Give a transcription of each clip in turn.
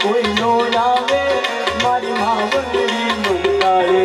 કોઈ નો આવે મારી માવડી મંગાળે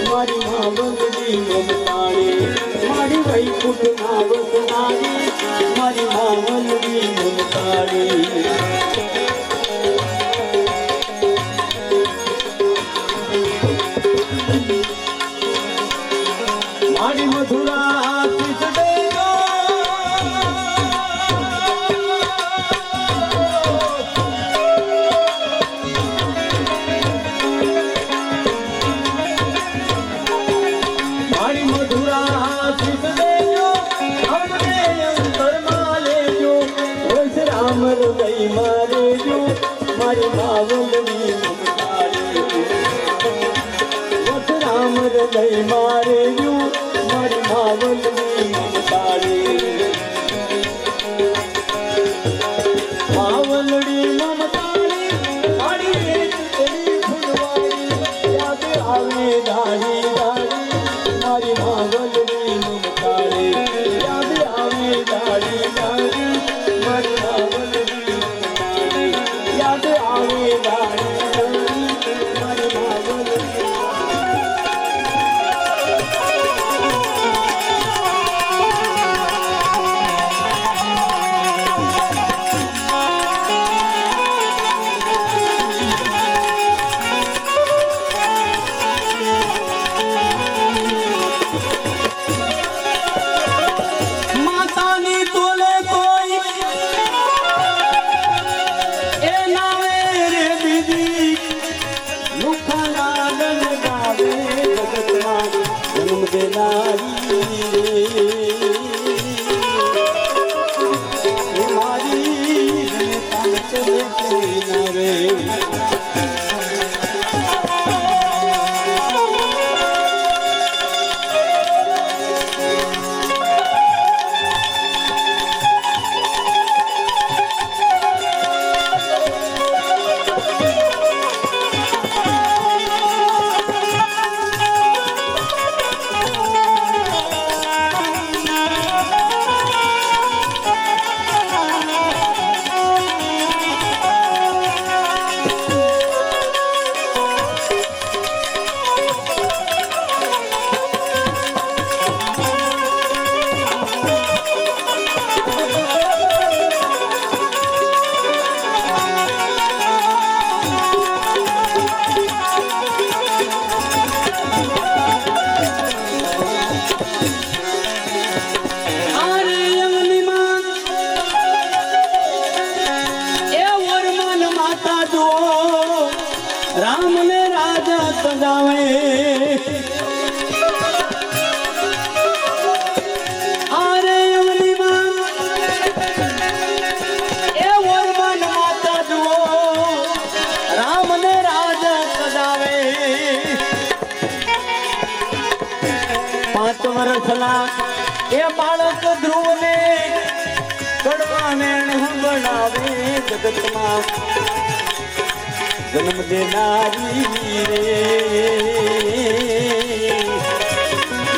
મારી માવલડી મમતાળે મારી વૈકુંઠમાં વસનારી મારી માવલડી મમતાળે મારી મધુરા મારી માવલડી મમતાળે વસરામ હૃદય મારે મારી માવલડી મમતાળે માવલડી મમતાળે મારી ફૂલવાળી યાદ આવે દાડી દાડી મારી માવલડી મમતાળે યાદ આવે દાડી દાડી મારી માવલડી યાદ આવે દાડી મારી માવલડી राम ने राजा सजावे आरे अमली मान ए वरमान माता जुओ राम ने राजा सजावे 5 વર્ષના એ બાળક ધ્રુવ ને કડવા વેણ સંભળાવે જગતમાં जन्म देनारी रे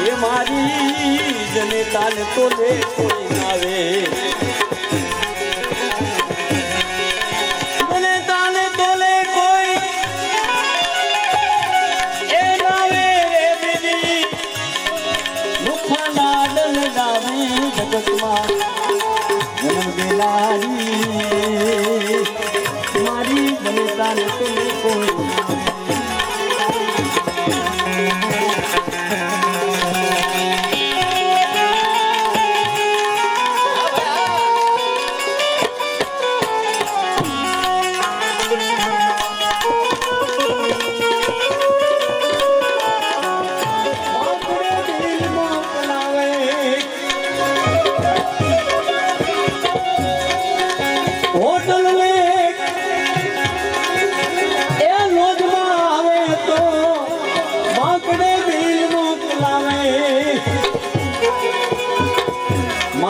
ये मारी जने तान तो ले कोई नावे जने तान तो ले कोई કોઈ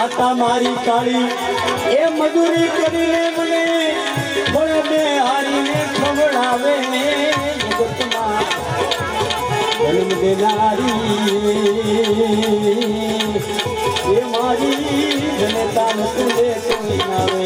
માતા મારી કાળી એ મજૂરી કરીને મને બળદે હારીને ખવડાવે જગતમાં જન્મ દેનારી એ મારી જનતા નતું કોઈ નાવે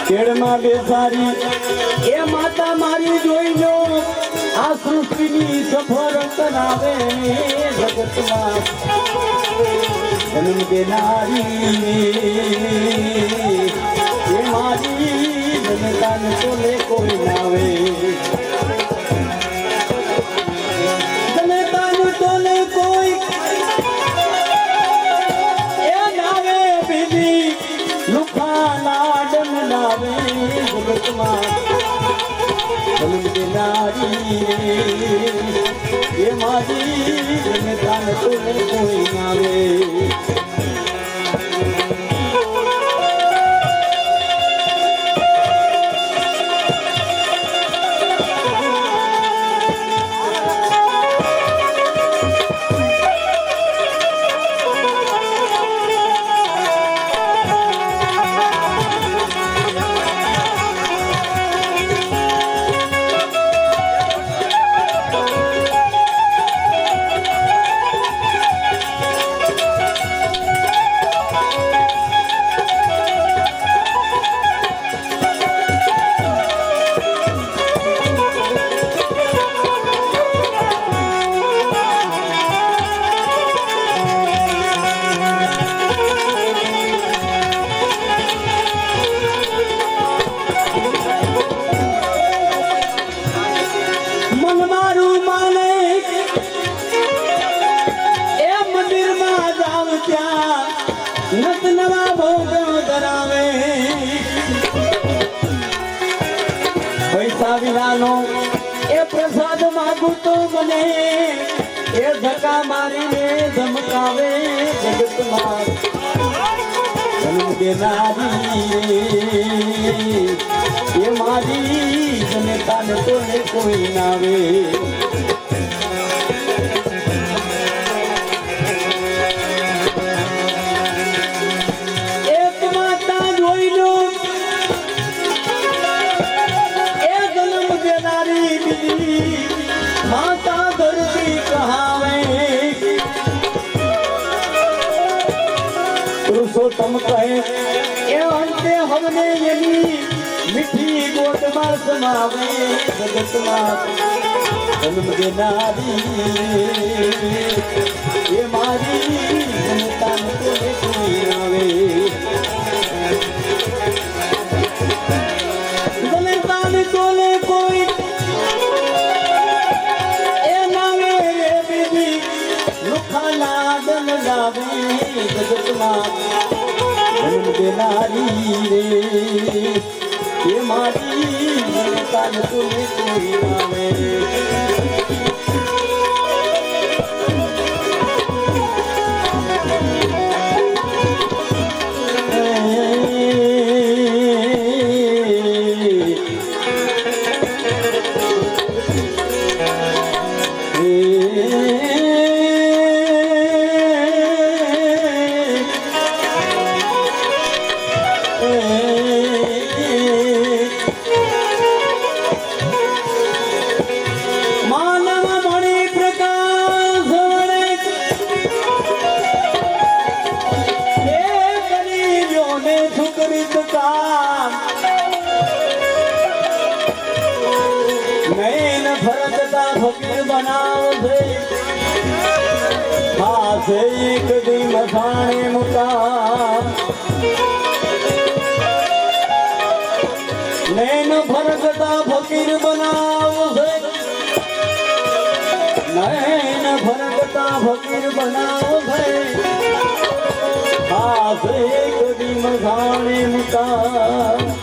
કેળમાં બેસારી એ માતા મારી જોઈ લો આ સૃષ્ટિની સફર કરાવે જગતમાં જન્મ દેનારી એ મારી જનતાને તોલે કોઈ નાવે જનતાને તોલે કોઈ એ નાવે બીજી લુખા લાડન નાવે જગતમાં જન્મ દેનારી એ મારી જનતાને તોલે કોઈ નાવે નવા ભોગ ધરાવે પૈસા વિનાનો એ પ્રસાદ માગું તો મને એ ધક્કા મારીને ધમકાવે જગતમાં જન્મ દેનારી એ મારી જનતાને તોલે કોઈ નાવે माता धरती कहावे पुरुषोत्तम कहे ए अंते हमने यही मीठी गोद में समावे जगत में जन्म देनारी ये मारी जनता ने कोई आवे જન્મ દેનારી રે એ મારી કાન તુને કોઈ નામે ફકીર બનાવશે હાથે એક દી મસાણે મુકા નૈન ફરકતા ફકીર બનાવશે નૈન ફરકતા ફકીર બનાવશે હાથે એક દી મસાણે મુકા